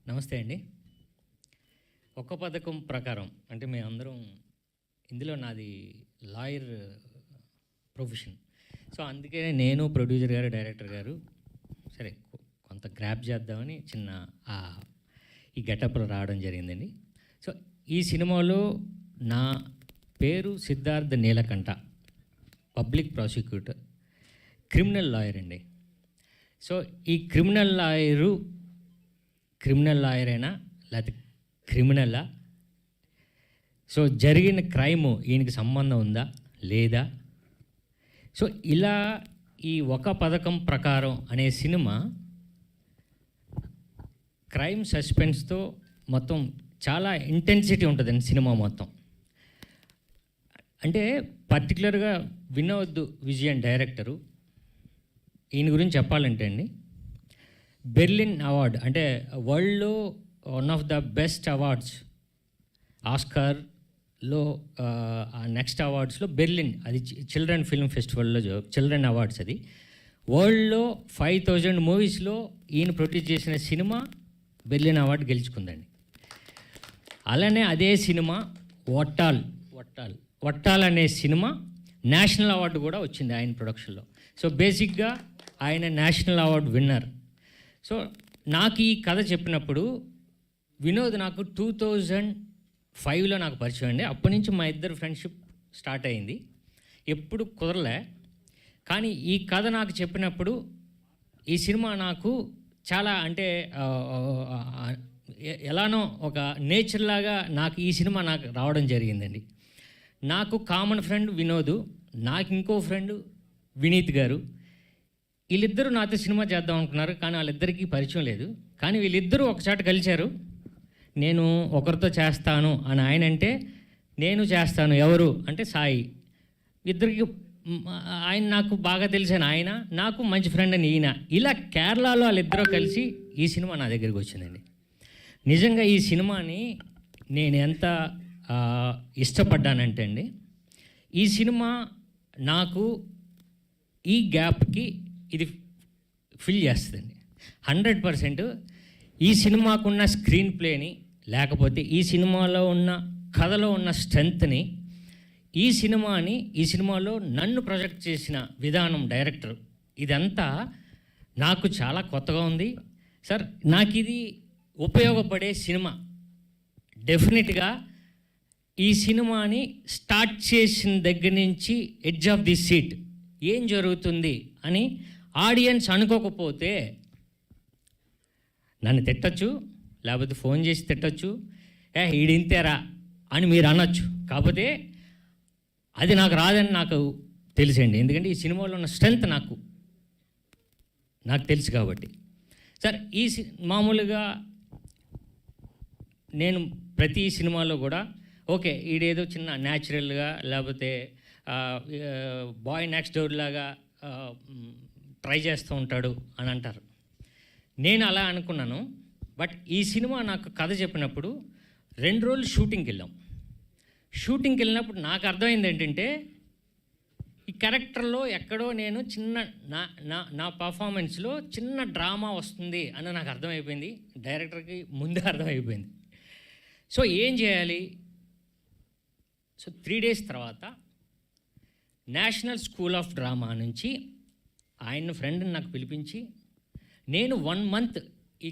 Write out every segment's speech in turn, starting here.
నమస్తే అండి. ఒక్క పథకం ప్రకారం అంటే మేమందరం ఇందులో నాది లాయర్ ప్రొఫెషన్. సో అందుకే నేను ప్రొడ్యూసర్ గారు, డైరెక్టర్ గారు సరే కొంత గ్రాప్ చేద్దామని చిన్న ఈ గెటప్లో రావడం జరిగిందండి. సో ఈ సినిమాలో నా పేరు Siddharth Neelakantha, public prosecutor, criminal lawyer అండి. సో ఈ క్రిమినల్ లాయరేనా లేకపోతే క్రిమినలా? సో జరిగిన క్రైము ఈయనకి సంబంధం ఉందా లేదా? సో ఇలా ఈ ఒక పథకం ప్రకారం అనే సినిమా క్రైమ్ సస్పెన్స్తో మొత్తం చాలా ఇంటెన్సిటీ ఉంటుందండి సినిమా మొత్తం. అంటే పర్టికులర్గా వినోద్ విజయన్ డైరెక్టరు, ఈయన గురించి చెప్పాలంటే అండి, బెర్లిన్ అవార్డ్ అంటే వరల్డ్లో one of the best awards, ఆస్కార్లో నెక్స్ట్ అవార్డ్స్లో బెర్లిన్, అది చిల్డ్రన్ ఫిల్మ్ ఫెస్టివల్లో చిల్డ్రన్ అవార్డ్స్. అది వరల్డ్లో 5000 మూవీస్లో ఈయన ప్రొడ్యూస్ చేసిన సినిమా బెర్లిన్ అవార్డు గెలుచుకుందండి. అలానే అదే సినిమా వట్టాల్ అనే సినిమా నేషనల్ అవార్డు కూడా వచ్చింది ఆయన ప్రొడక్షన్లో. సో బేసిక్గా ఆయన నేషనల్ అవార్డు విన్నర్. సో నాకు ఈ కథ చెప్పినప్పుడు వినోద్ నాకు 2005లో నాకు పరిచయం అండి. అప్పటి నుంచి మా ఇద్దరు ఫ్రెండ్షిప్ స్టార్ట్ అయింది. ఎప్పుడు కుదరలే. కానీ ఈ కథ నాకు చెప్పినప్పుడు ఈ సినిమా నాకు చాలా అంటే ఎలానో ఒక నేచర్ లాగా నాకు ఈ సినిమా నాకు రావడం జరిగిందండి. నాకు కామన్ ఫ్రెండ్ వినోద్, నాకు ఇంకో ఫ్రెండ్ వినీత్ గారు. వీళ్ళిద్దరూ నాతో సినిమా చేద్దాం అనుకున్నారు, కానీ వాళ్ళిద్దరికీ పరిచయం లేదు. కానీ వీళ్ళిద్దరూ ఒకచోట కలిశారు. నేను ఒకరితో చేస్తాను అని ఆయన అంటే, నేను చేస్తాను ఎవరు అంటే సాయి. ఇద్దరికి ఆయన నాకు బాగా తెలిసిన ఆయన, నాకు మంచి ఫ్రెండ్ అని ఈయన. ఇలా కేరళలో వాళ్ళిద్దరూ కలిసి ఈ సినిమా నా దగ్గరికి వచ్చిందండి. నిజంగా ఈ సినిమాని నేను ఎంత ఇష్టపడ్డానంటే అండి, ఈ సినిమా నాకు ఈ గ్యాప్కి ఇది ఫిల్ చేస్తుందండి 100%. ఈ సినిమాకున్న స్క్రీన్ ప్లేని, లేకపోతే ఈ సినిమాలో ఉన్న కథలో ఉన్న స్ట్రెంగ్త్ని, ఈ సినిమాలో నన్ను ప్రొజెక్ట్ చేసిన విధానం, డైరెక్టర్, ఇదంతా నాకు చాలా కొత్తగా ఉంది సార్. నాకు ఇది ఉపయోగపడే సినిమా. డెఫినెట్గా ఈ సినిమాని స్టార్ట్ చేసిన దగ్గర నుంచి ఎడ్జ్ ఆఫ్ ది సీట్ ఏం జరుగుతుంది అని ఆడియన్స్ అనుకోకపోతే నన్ను తిట్టచ్చు, లేకపోతే ఫోన్ చేసి తిట్టచ్చు, ఈడింతేరా అని మీరు అనొచ్చు. కాకపోతే అది నాకు రాదని నాకు తెలుసండి. ఎందుకంటే ఈ సినిమాలో ఉన్న స్ట్రెంగ్త్ నాకు తెలుసు కాబట్టి. సార్ మామూలుగా నేను ప్రతి సినిమాలో కూడా ఓకే ఈడేదో చిన్న న్యాచురల్గా లేకపోతే బాయ్ నెక్స్ట్ డోర్ లాగా ట్రై చేస్తూ ఉంటాడు అని అంటారు. నేను అలా అనుకున్నాను. బట్ ఈ సినిమా నాకు కథ చెప్పినప్పుడు 2 రోజులు షూటింగ్కి వెళ్ళినప్పుడు నాకు అర్థమైంది ఏంటంటే, ఈ క్యారెక్టర్లో ఎక్కడో నేను నా పర్ఫార్మెన్స్లో చిన్న డ్రామా వస్తుంది అని నాకు అర్థమైపోయింది. డైరెక్టర్కి ముందే అర్థమైపోయింది. సో ఏం చేయాలి? సో 3 డేస్ తర్వాత నేషనల్ స్కూల్ ఆఫ్ డ్రామా నుంచి ఆయన ఫ్రెండ్ని నాకు పిలిపించి, నేను 1 మంత్ ఈ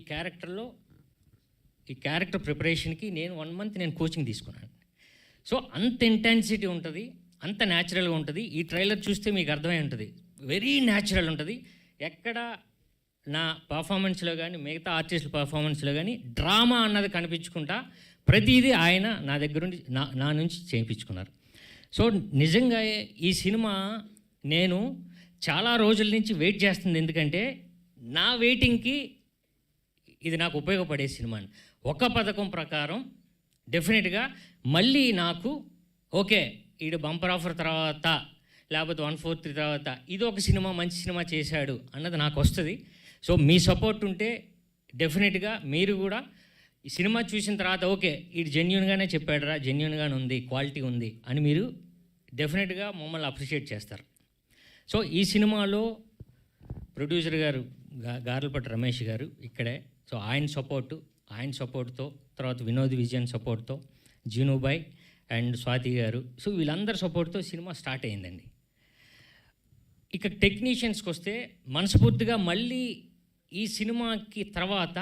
క్యారెక్టర్ ప్రిపరేషన్కి నేను 1 మంత్ నేను కోచింగ్ తీసుకున్నాను. సో అంత ఇంటెన్సిటీ ఉంటుంది, అంత న్యాచురల్గా ఉంటుంది. ఈ ట్రైలర్ చూస్తే మీకు అర్థమై ఉంటుంది, వెరీ న్యాచురల్ ఉంటుంది. ఎక్కడ నా పర్ఫార్మెన్స్లో కానీ మిగతా ఆర్టిస్టుల పర్ఫార్మెన్స్లో కానీ డ్రామా అన్నది కనిపించుకుంటా ప్రతిదీ ఆయన నా దగ్గర నుండి నా నుంచి చేయించుకున్నారు. సో నిజంగా ఈ సినిమా నేను చాలా రోజుల నుంచి వెయిట్ చేస్తుంది. ఎందుకంటే నా వెయిటింగ్కి ఇది నాకు ఉపయోగపడే సినిమా. ఒక పథకం ప్రకారం డెఫినెట్గా మళ్ళీ నాకు ఓకే ఈడు బంపర్ ఆఫర్ తర్వాత లేకపోతే 143 తర్వాత ఇది ఒక సినిమా మంచి సినిమా చేశాడు అన్నది నాకు వస్తుంది. సో మీ సపోర్ట్ ఉంటే డెఫినెట్గా మీరు కూడా ఈ సినిమా చూసిన తర్వాత ఓకే ఇది జెన్యూన్గానే చెప్పాడురా, జెన్యూన్గానే ఉంది, క్వాలిటీ ఉంది అని మీరు డెఫినెట్గా మమ్మల్ని అప్రిషియేట్ చేస్తారు. సో ఈ సినిమాలో ప్రొడ్యూసర్ గారు గార్లపట్టి రమేష్ గారు ఇక్కడే. సో ఆయన సపోర్టు, ఆయన సపోర్ట్తో, తర్వాత వినోద్ విజయన్ సపోర్ట్తో, జీనుబాయ్ అండ్ స్వాతి గారు, సో వీళ్ళందరి సపోర్ట్తో సినిమా స్టార్ట్ అయిందండి. ఇక టెక్నీషియన్స్కి వస్తే మనస్ఫూర్తిగా మళ్ళీ ఈ సినిమాకి తర్వాత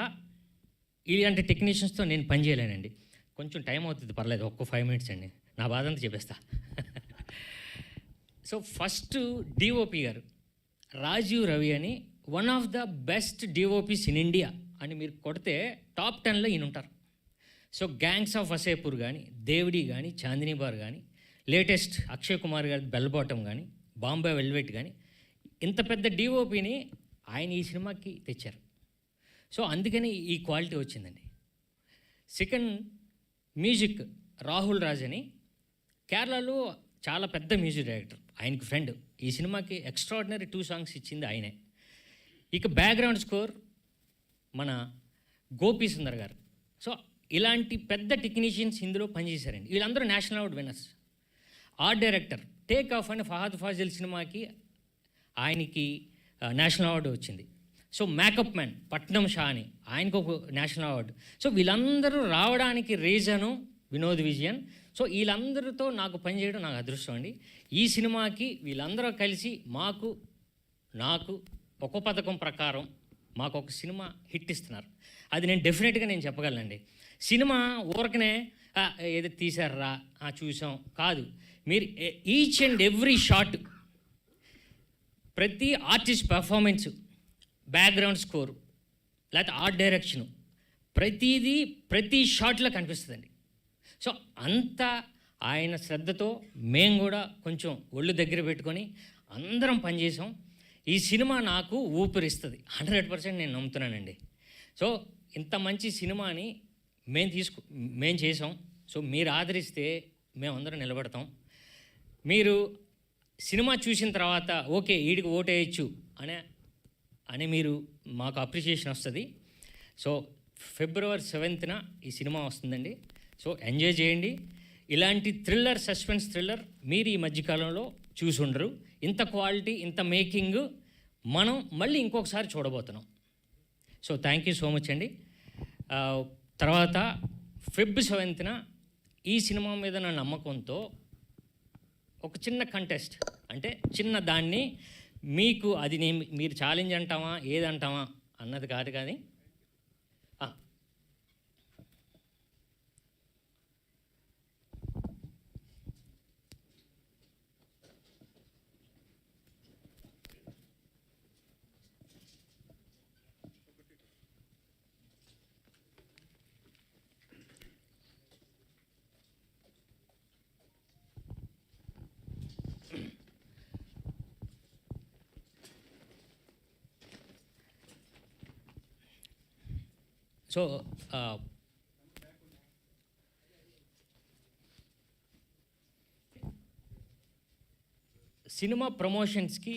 ఇలాంటి టెక్నీషియన్స్తో నేను పనిచేయలేనండి. కొంచెం టైం అవుతుంది, పర్లేదు, ఒక్క 5 మినిట్స్ అండి, నా బాధ అంతా చెప్పేస్తా. సో ఫస్ట్ డిఓపి గారు రాజీవ్ రవి అని, one of the best DOPs in India అని మీరు కొడితే టాప్ 10లో ఈయన ఉంటారు. సో గ్యాంగ్స్ ఆఫ్ వసేపూర్ కానీ, దేవుడి కానీ, చాందినీ బార్ కానీ, లేటెస్ట్ అక్షయ్ కుమార్ గారి బెల్ బాటమ్ కానీ, బాంబే వెల్వెట్ కానీ, ఇంత పెద్ద డిఓపిని ఆయన ఈ సినిమాకి తెచ్చారు. సో అందుకని ఈ క్వాలిటీ వచ్చిందండి. సెకండ్, మ్యూజిక్ రాహుల్ రాజ్ అని, కేరళలో చాలా పెద్ద మ్యూజిక్ డైరెక్టర్, ఆయనకి ఫ్రెండ్. ఈ సినిమాకి ఎక్స్ట్రాడినరీ 2 సాంగ్స్ ఇచ్చింది ఆయనే. ఇక బ్యాక్గ్రౌండ్ స్కోర్ మన గోపీ సుందర్ గారు. సో ఇలాంటి పెద్ద టెక్నీషియన్స్ ఇందులో పనిచేశారండి. వీళ్ళందరూ national award winners. Art director take off అని ఫహద్ ఫాజిల్ సినిమాకి ఆయనకి నేషనల్ అవార్డు వచ్చింది. సో మేకప్ మ్యాన్ పట్నం షా అని, ఆయనకు ఒక నేషనల్ అవార్డు. సో వీళ్ళందరూ రావడానికి రీజను వినోద్ విజయన్. సో వీళ్ళందరితో నాకు పనిచేయడం నాకు అదృష్టం అండి. ఈ సినిమాకి వీళ్ళందరూ కలిసి నాకు ఒక పథకం ప్రకారం మాకు ఒక సినిమా హిట్ ఇస్తున్నారు. అది నేను డెఫినెట్గా నేను చెప్పగలనండి. సినిమా ఊరకనే ఏదో తీశారా చూసాం కాదు. మీరు ఈచ్ అండ్ ఎవ్రీ షాట్, ప్రతి ఆర్టిస్ట్ పర్ఫార్మెన్సు, బ్యాక్గ్రౌండ్ స్కోరు, లేకపోతే ఆర్ట్ డైరెక్షను, ప్రతిదీ ప్రతి షాట్లో కనిపిస్తుందండి. సో అంత ఆయన శ్రద్ధతో మేము కూడా కొంచెం ఒళ్ళు దగ్గర పెట్టుకొని అందరం పనిచేసాం. ఈ సినిమా నాకు ఊపిరిస్తుంది 100% నేను నమ్ముతున్నానండి. సో ఇంత మంచి సినిమాని మేము చేసాం. సో మీరు ఆదరిస్తే మేమందరం నిలబడతాం. మీరు సినిమా చూసిన తర్వాత ఓకే వీడికి ఓటేయచ్చు అని మీరు మాకు అప్రిషియేషన్ వస్తుంది. సో February 7th ఈ సినిమా వస్తుందండి. సో ఎంజాయ్ చేయండి. ఇలాంటి థ్రిల్లర్, సస్పెన్స్ థ్రిల్లర్ మీరు ఈ మధ్యకాలంలో చూసి ఉండరు. ఇంత క్వాలిటీ, ఇంత మేకింగ్ మనం మళ్ళీ ఇంకొకసారి చూడబోతున్నాం. So thank you so much అండి. తర్వాత February 7th ఈ సినిమా మీద నా నమ్మకంతో ఒక చిన్న కంటెస్ట్, అంటే చిన్న దాన్ని మీకు అది మీరు ఛాలెంజ్ అంటామా ఏదంటామా అన్నది కాదు, కానీ సో సినిమా ప్రమోషన్స్కి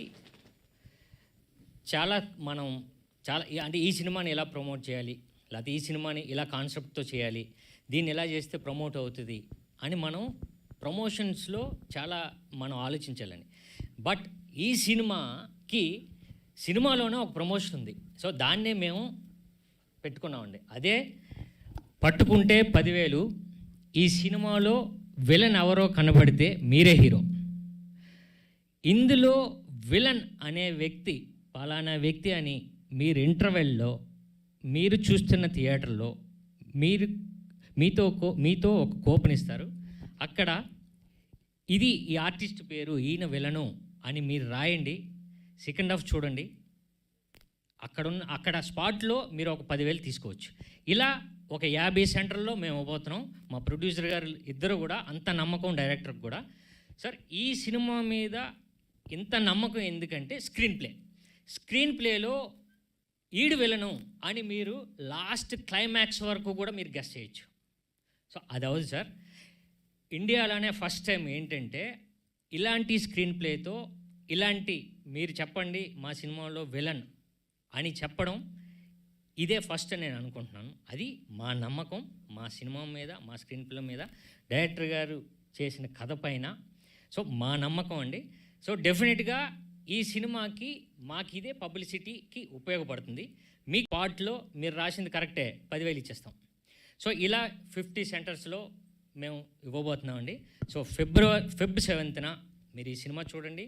అంటే ఈ సినిమాని ఎలా ప్రమోట్ చేయాలి, లేకపోతే ఈ సినిమాని ఇలా కాన్సెప్ట్తో చేయాలి, దీన్ని ఎలా చేస్తే ప్రమోట్ అవుతుంది అని మనం ప్రమోషన్స్లో మనం ఆలోచించాలండి. బట్ ఈ సినిమాలోనే ఒక ప్రమోషన్ ఉంది. సో దాన్నే మేము పెట్టుకున్నామండి. అదే పట్టుకుంటే 10,000. ఈ సినిమాలో విలన్ ఎవరో కనబడితే మీరే హీరో. ఇందులో విలన్ అనే వ్యక్తి పలానా వ్యక్తి అని మీరు ఇంటర్వెల్లో మీరు చూస్తున్న థియేటర్లో మీతో ఒక కూపన్ ఇస్తారు. అక్కడ ఇది ఈ ఆర్టిస్ట్ పేరు, ఈయన విలను అని మీరు రాయండి. సెకండ్ హాఫ్ చూడండి. అక్కడ స్పాట్లో మీరు ఒక 10,000 తీసుకోవచ్చు. ఇలా ఒక 50 సెంటర్లో మేము ఇవ్వబోతున్నాం. మా ప్రొడ్యూసర్ గారు ఇద్దరు కూడా అంత నమ్మకం, డైరెక్టర్కి కూడా. సార్ ఈ సినిమా మీద ఇంత నమ్మకం ఎందుకంటే స్క్రీన్ ప్లేలో ఈడు విలను అని మీరు లాస్ట్ క్లైమాక్స్ వరకు కూడా మీరు గెస్ చేయొచ్చు. సో అది అవుతుంది సార్. ఇండియాలోనే ఫస్ట్ టైం ఏంటంటే ఇలాంటి స్క్రీన్ ప్లేతో మీరు చెప్పండి మా సినిమాలో విలన్ అని చెప్పడం ఇదే ఫస్ట్ నేను అనుకుంటున్నాను. అది మా నమ్మకం, మా సినిమా మీద, మా స్క్రీన్ ప్లే మీద, డైరెక్టర్ గారు చేసిన కథ పైన. సో మా నమ్మకం అండి. సో డెఫినెట్గా ఈ సినిమాకి మాకు ఇదే పబ్లిసిటీకి ఉపయోగపడుతుంది. మీ పార్ట్లో మీరు రాసింది కరెక్టే, 10,000 ఇచ్చేస్తాం. సో ఇలా 50 సెంటర్స్లో మేము ఇవ్వబోతున్నామండి. సో ఫెబ్ 7న మీరు ఈ సినిమా చూడండి.